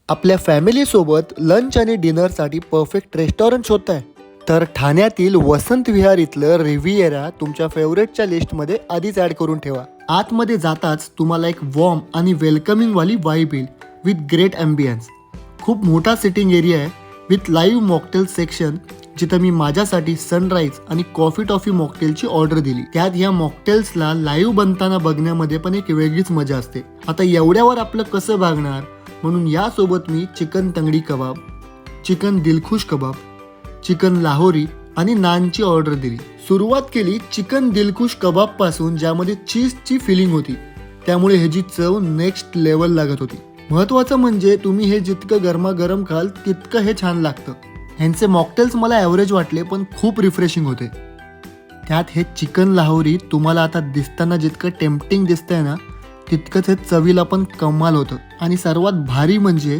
आपल्या फॅमिलीसोबत लंच आणि डिनरसाठी परफेक्ट रेस्टॉरंट शोधताय तर ठाण्यातील वसंत विहार इथलं रिव्हिएरा तुमच्या फेवरेटच्या लिस्टमध्ये आधीच ॲड करून ठेवा. आतमध्ये जाताच तुम्हाला एक वॉर्म आणि वेलकमिंग वाली वाईब येईल विथ ग्रेट ॲम्बियन्स. खूप मोठा सिटिंग एरिया आहे विथ लाईव्ह मॉकटेल सेक्शन, जिथं मी माझ्यासाठी सनराईज आणि कॉफी टॉफी मॉकटेलची ऑर्डर दिली. त्यात ह्या मॉकटेल्सला लाईव्ह बनताना बघण्यामध्ये पण एक वेगळीच मजा असते. आता एवढ्यावर आपलं कसं भागणार, म्हणून यासोबत मी चिकन तंगडी कबाब, चिकन दिलखुश कबाब, चिकन लाहोरी आणि नानची ऑर्डर दिली. सुरुवात केली चिकन दिलखुश कबाब पासून, ज्यामध्ये चीजची फिलिंग होती, त्यामुळे ह्याची चव नेक्स्ट लेवल लागत होती. महत्त्वाचं म्हणजे तुम्ही हे जितकं गरमागरम खाल तितकं हे छान लागतं. ह्यांचे मॉकटेल्स मला ॲव्हरेज वाटले पण खूप रिफ्रेशिंग होते. त्यात हे चिकन लाहोरी तुम्हाला आता दिसताना जितकं टेम्पटिंग दिसतंय ना, तितकंच हे चवीला पण कमाल होतं. आणि सर्वात भारी म्हणजे